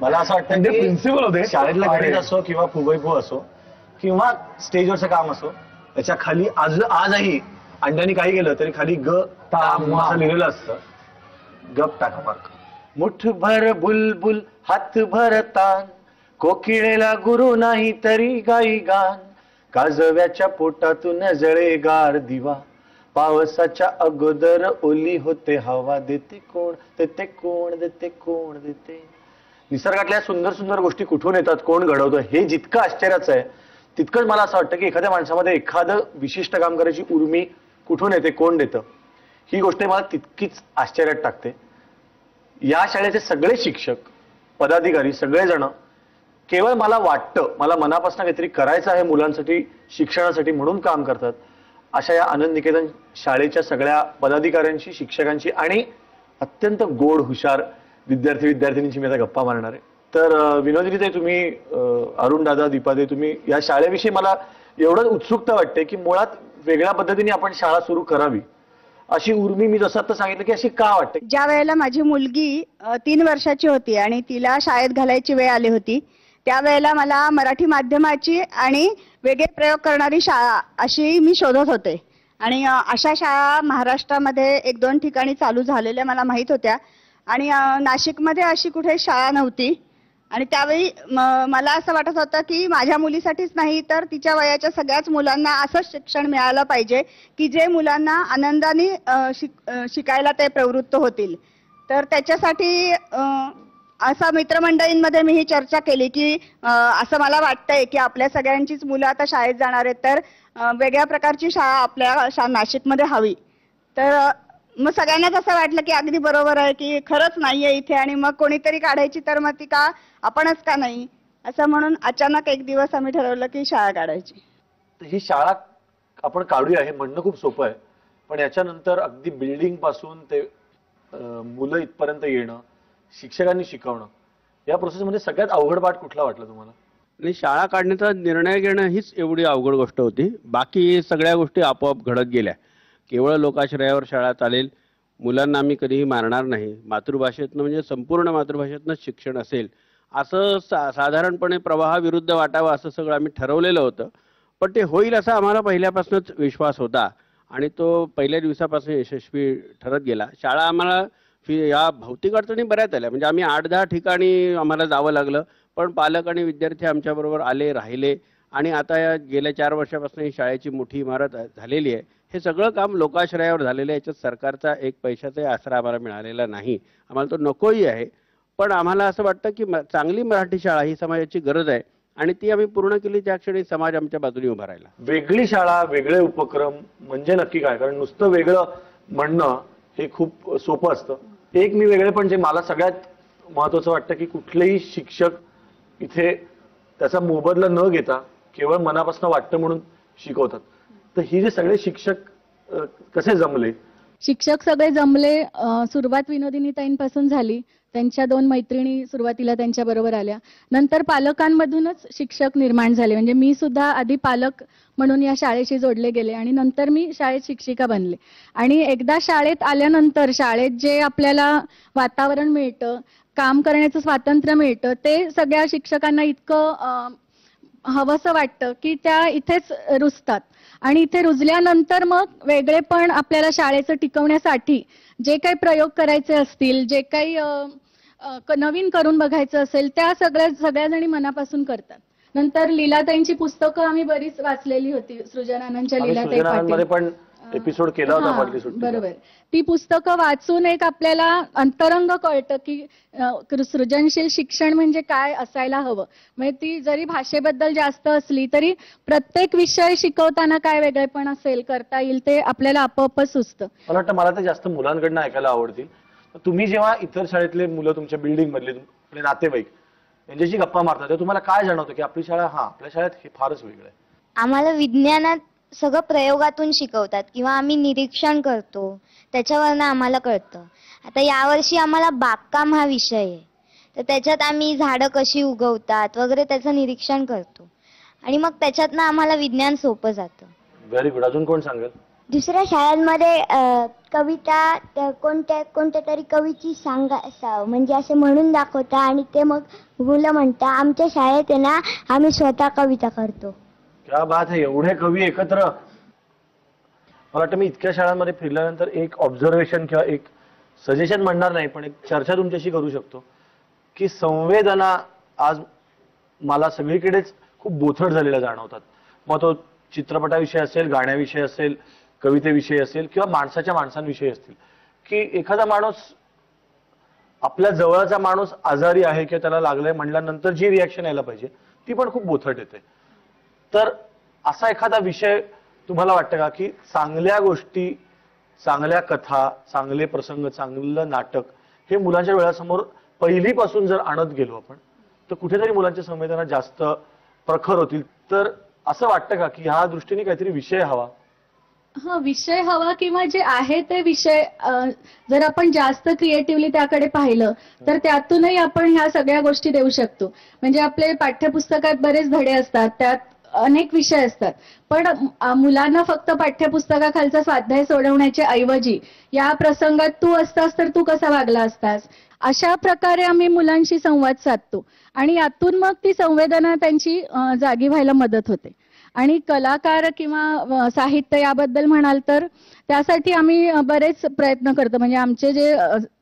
मला असं वाटतं की प्रिन्सिपल होते शाळेतला गणित असो किंवा फुगैफू असो किंवा स्टेजवरचं काम असो, त्याच्या खाली आजही अंड्याने काही केलं तरी खाली ग टा असं लिहिलेलं असतं. गप टाका मार्क. मुठभर बुलबुल हातभर तान, कोकिळेला गुरु नाही तरी गाई गान, काजव्याच्या पोटातून जळे गार दिवा, पावसाच्या अगोदर ओली होते हवा, देते कोण देते कोण देते कोण देते. निसर्गातल्या सुंदर सुंदर गोष्टी कुठून येतात, कोण घडवतं, हे जितकं आश्चर्याचं आहे तितकंच मला असं वाटतं की एखाद्या माणसामध्ये एखादं विशिष्ट काम करायची उर्मी कुठून येते, कोण देतं, ही गोष्ट मला तितकीच आश्चर्यात टाकते. या शाळेचे सगळे शिक्षक पदाधिकारी सगळेजण केवळ मला वाटतं, मला मनापासून काहीतरी करायचं आहे मुलांसाठी शिक्षणासाठी म्हणून काम करतात. अशा या आनंद निकेतन शाळेच्या सगळ्या पदाधिकाऱ्यांशी, शिक्षकांची आणि अत्यंत गोड हुशार विद्यार्थी-विद्यार्थिनींची मी आता गप्पा मारणार आहे. तर विनोदिनी, तुम्ही अरुण दादा, दीपादे, तुम्ही या शाळेविषयी मला एवढं उत्सुकता वाटते की मुळात वेगळ्या पद्धतीने आपण शाळा सुरू करावी अशी उर्मी, मी जसं आता सांगितलं की अशी का वाटते. ज्या वेळेला माझी मुलगी 3 वर्षाची होती आणि तिला शाळेत घालायची वेळ आली होती, त्यावेळेला मला मराठी माध्यमाची आणि वेगळे प्रयोग करणारी शाळा अशी मी शोधत होते. आणि अशा शाळा महाराष्ट्रामध्ये 1-2 ठिकाणी चालू झालेल्या मला माहीत होत्या आणि नाशिकमध्ये अशी कुठे शाळा नव्हती. आणि त्यावेळी मला असं वाटत होतं की माझ्या मुलीसाठीच नाही तर तिच्या वयाच्या सगळ्याच मुलांना असंच शिक्षण मिळालं पाहिजे की जे मुलांना आनंदाने शिकायला ते प्रवृत्त होतील. तर त्याच्यासाठी असं मित्रमंडळींमध्ये मी ही चर्चा केली की असं मला वाटतंय की आपल्या सगळ्यांचीच मुलं आता शाळेत जाणार आहेत, तर वेगळ्या प्रकारची शाळा आपल्या नाशिकमध्ये हवी. तर मग सगळ्यांनाच असं वाटलं की अगदी बरोबर आहे की खरंच नाहीये इथे, आणि मग कोणीतरी काढायची तर मग ती का आपणच का नाही असं म्हणून अचानक एक दिवस आम्ही ठरवलं की शाळा काढायची. ही शाळा आपण काढूया हे म्हणणं खूप सोपं आहे, पण याच्यानंतर अगदी बिल्डिंग पासून ते मुलं इथपर्यंत येणं, शिक्षकांनी शिकवणं, या प्रोसेसमध्ये सगळ्यात अवघड पाठ कुठला वाटला तुम्हाला? आणि शाळा काढण्याचा निर्णय घेणं हीच एवढी अवघड गोष्ट होती. बाकी सगळ्या गोष्टी आपोआप घडत गेल्या. केवळ लोकाश्रयावर शाळा चालेल, मुलांना आम्ही कधीही मारणार नाही, मातृभाषेतनं म्हणजे संपूर्ण मातृभाषेतनं शिक्षण असेल असं साधारणपणे प्रवाहाविरुद्ध वाटावं असं सगळं आम्ही ठरवलेलं होतं. पण ते होईल असा आम्हाला पहिल्यापासूनच विश्वास होता आणि तो पहिल्या दिवसापासून यशस्वी ठरत गेला. शाळा आम्हाला या भौतिक अडचणी बऱ्याच आल्या, म्हणजे आम्ही 8-10 ठिकाणी आम्हाला जावं लागलं, पण पालक आणि विद्यार्थी आमच्याबरोबर आले, राहिले आणि आता या गेल्या 4 वर्षापासून ही शाळेची मोठी इमारत झालेली आहे. हे सगळं काम लोकाश्रयावर झालेलं आहे. याच्यात सरकारचा 1 पैशाचाही आसरा आम्हाला मिळालेला नाही, आम्हाला तो नकोही आहे. पण आम्हाला असं वाटतं की चांगली मराठी शाळा ही समाजाची गरज आहे आणि ती आम्ही पूर्ण केली त्या क्षणी समाज आमच्या बाजूने उभा राहिला. वेगळी शाळा, वेगळे उपक्रम म्हणजे नक्की काय? कारण नुसतं वेगळं म्हणणं हे खूप सोपं असतं. एक मी वेगळे, पण जे मला सगळ्यात महत्वाचं वाटतं की कुठलेही शिक्षक इथे त्याचा मोबदला न घेता केवळ मनापासून वाटतं म्हणून शिकवतात. तर ही जे सगळे शिक्षक कसे जमले? शिक्षक सगळे जमले, सुरुवात विनोदिनी ताईंपासून झाली. त्यांच्या 2 मैत्रिणी सुरुवातीला त्यांच्या बरोबर आल्या. नंतर पालकांमधूनच शिक्षक निर्माण झाले. म्हणजे मी सुद्धा आधी पालक म्हणून या शाळेशी जोडले गेले आणि नंतर मी शाळेत शिक्षिका बनले. आणि एकदा शाळेत आल्यानंतर शाळेत जे आपल्याला वातावरण मिळतं, काम करण्याचं स्वातंत्र्य मिळतं, ते सगळ्या शिक्षकांना इतकं हवंसं वाटतं की त्या इथेच रुजतात. आणि इथे रुजल्यानंतर मग वेगळे पण आपल्याला शाळेचं टिकवण्यासाठी जे काही प्रयोग करायचे असतील, जे काही नवीन करून बघायचं असेल, त्या सगळ्या जणी मनापासून करतात. नंतर लीलाताईंची पुस्तकं आम्ही बरीच वाचलेली होती. सृजनानंदच्या लीलाताई पाटील, एपिसोड केला होता मधली सुट्टी. बरोबर. ती पुस्तकं वाचून एक आपल्याला अंतरंग कळतं की सृजनशील शिक्षण म्हणजे काय असायला हवं. म्हणजे ती जरी भाषेबद्दल जास्त असली तरी प्रत्येक विषय शिकवताना काय वेगळेपण असेल, करता येईल ते आपल्याला आपोआपच सुचतं. मला वाटतं मला ते जास्त मुलांकडनं ऐकायला आवडतील. तुम्ही जेव्हा इतर शाळेतले मुलं तुमच्या बिल्डिंग मधले आपले नातेवाईक यांच्याशी गप्पा मारतात तेव्हा तुम्हाला काय जाणवतं की आपली शाळा आपल्या शाळेत हे फारच वेगळं आहे? आम्हाला विज्ञानात सगळं प्रयोगातून शिकवतात किंवा आम्ही निरीक्षण करतो त्याच्यावरनं आम्हाला कळतं. आता यावर्षी आम्हाला बागकाम हा विषय आहे, तर त्याच्यात आम्ही झाडं कशी उगवतात वगैरे त्याचं निरीक्षण करतो आणि मग त्याच्यातनं आम्हाला विज्ञान सोपं जातं. Very good. अजून कोण सांगेल? दुसऱ्या शाळांमध्ये कविता कोणत्या तरी कवीची म्हणजे असे म्हणून दाखवता आणि ते मग मुलं म्हणता. आमच्या शाळेत आहे ना आम्ही स्वतः कविता करतो. क्या बात आहे. एवढे कवी एकत्र. मला वाटतं मी इतक्या शाळांमध्ये फिरल्यानंतर एक ऑब्झर्वेशन किंवा एक सजेशन म्हणणार नाही पण एक चर्चा तुमच्याशी करू शकतो की संवेदना आज मला सगळीकडेच खूप बोथट झालेल्या जाणवतात. मग तो चित्रपटाविषयी असेल, गाण्याविषयी असेल, कवितेविषयी असेल किंवा माणसांविषयी असतील की एखादा माणूस आपल्या जवळचा माणूस आजारी आहे किंवा त्याला लागलंय म्हणल्यानंतर जी रिॲक्शन यायला पाहिजे ती पण खूप बोथट येते. तर असा एखादा विषय तुम्हाला वाटतं का की चांगल्या गोष्टी, चांगल्या कथा, चांगले प्रसंग, चांगलं नाटक हे मुलांच्या डोळ्यासमोर पहिलीपासून जर आणत गेलो आपण तर कुठेतरी मुलांच्या संवेदना जास्त प्रखर होतील. तर असं वाटतं का की ह्या दृष्टीने काहीतरी विषय हवा? विषय हवा किंवा जे आहे ते विषय जर आपण जास्त क्रिएटिव्हली त्याकडे पाहिलं तर त्यातूनही आपण ह्या सगळ्या गोष्टी देऊ शकतो. म्हणजे आपले पाठ्यपुस्तकात बरेच धडे असतात, त्यात अनेक विषय असतात, पण मुलांना फक्त पाठ्यपुस्तकाखालचा स्वाध्याय सोडवण्याच्या ऐवजी या प्रसंगात तू असतास तर तू कसा वागला असतास अशा प्रकारे आम्ही मुलांशी संवाद साधतो आणि यातून मग ती संवेदना त्यांची जागी व्हायला मदत होते. आणि कलाकार किंवा साहित्य याबद्दल म्हणाल तर त्यासाठी आम्ही बरेच प्रयत्न करतो. म्हणजे आमचे जे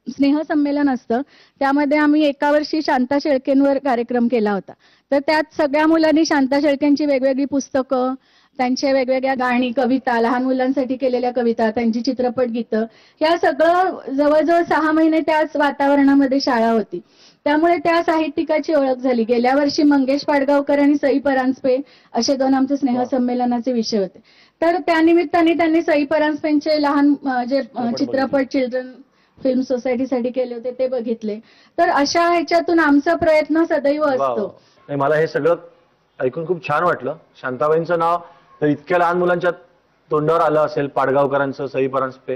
स्नेहसंमेलन असतं त्यामध्ये आम्ही एका वर्षी शांता शेळकेंवर कार्यक्रम केला होता. तर त्यात सगळ्या मुलांनी शांता शेळकेंची वेगवेगळी पुस्तकं, त्यांच्या वेगवेगळ्या गाणी, कविता, लहान मुलांसाठी केलेल्या कविता, त्यांची चित्रपट गीतं, या सगळं जवळजवळ 6 महिने त्याच वातावरणामध्ये शाळा होती. त्यामुळे त्या साहित्यिकाची ओळख झाली. गेल्या वर्षी मंगेश पाडगावकर आणि सई परांजपे असे 2 आमचे स्नेहसंमेलनाचे विषय होते. तर त्यानिमित्ताने त्यांनी सई परांजपेंचे लहान जे चित्रपट चिल्ड्रन फिल्म सोसायटीसाठी केले होते ते बघितले. तर अशा ह्याच्यातून आमचा प्रयत्न सदैव असतो. मला हे सगळं ऐकून खूप छान वाटलं. शांताबाईंचं नाव तर इतक्या लहान मुलांच्या तोंडावर आलं असेल, पाडगावकरांचं, सई परांजपे,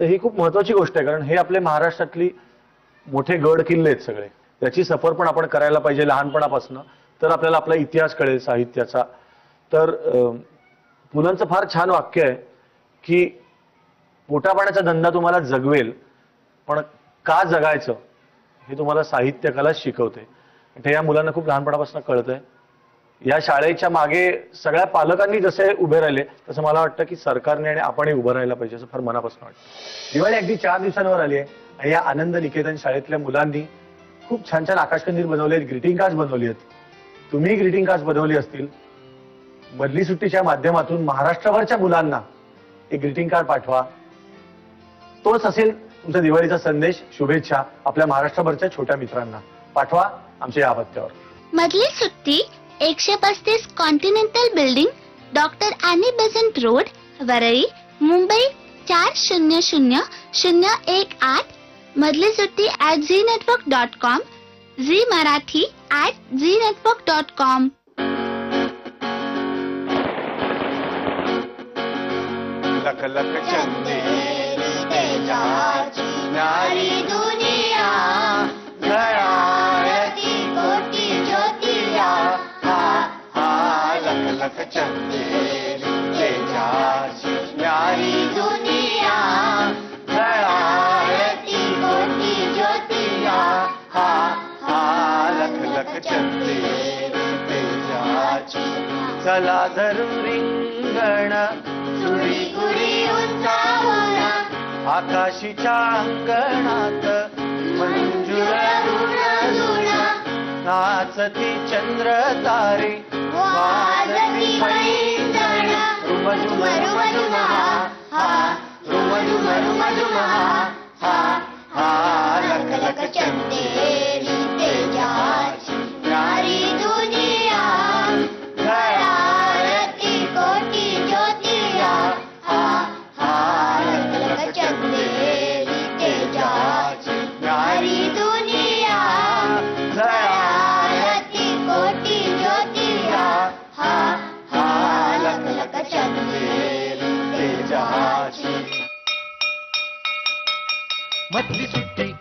तर ही खूप महत्वाची गोष्ट आहे. कारण हे आपले महाराष्ट्रातली मोठे गड किल्ले आहेत सगळे. त्याची सफर पण आपण करायला पाहिजे लहानपणापासून, तर आपल्याला आपला इतिहास कळेल साहित्याचा. तर पुलंचं फार छान वाक्य आहे की पोटापाण्याचा धंदा तुम्हाला जगवेल पण का जगायचं हे तुम्हाला साहित्य कला शिकवते. ते या मुलांना खूप लहानपणापासून कळतंय. या शाळेच्या मागे सगळ्या पालकांनी जसे उभे राहिले तसं मला वाटतं की सरकारने आणि आपणही उभं राहायला पाहिजे असं फार मनापासून वाटतं. दिवाळी अगदी 4 दिवसांवर आली आहे आणि या आनंद निकेतन शाळेतल्या मुलांनी खूप छान छान आकाशकंदील बनवले आहेत, ग्रीटिंग कार्ड्स बनवली आहेत. तुम्ही ग्रीटिंग कार्ड्स बनवली असतील, मधली सुट्टीच्या माध्यमातून महाराष्ट्रभरच्या मुलांना एक ग्रीटिंग कार्ड पाठवा. तोच असेल तुमचा दिवाळीचा संदेश, शुभेच्छा आपल्या महाराष्ट्रभरच्या छोट्या मित्रांना पाठवा आमच्या या पत्त्यावर. मधली सुट्टी 135 continental building, doctor Annie Besant road, Worli, Mumbai 400018. मधली सुट्टी @ZNetwork.com, झी मराठी @ZNetwork.com. लख लख चंदेरी तेजाची न्यारी दुनिया, घड्याळती कोटी ज्योतिया. हा हा लख लख चंदेरी तेजाची न्यारी दुनिया, घड्याळती कोटी ज्योतिया. हा हा लख लख चंदेरी तेजाची. चला धरू रिंगण सुरी गुरी उंचावला, आकाशीच्या अंगणात मंजूळ धुळा. नाचती चंद्र तारे, वाजती पैंजण, रुमझुम रुमझुम. हा हा रुमा रुमा रुमा रुमा हा हा लख लख चंदेरी तेजाची न्यारी दुनिया घराती कोटी ज्योतिया हा हा लख लख चंदेरी तेजाची न्यारी दुनिया घराती कोटी ज्योतिया हा हा लख लख चंदेरी तेजाची मधली सुट्टी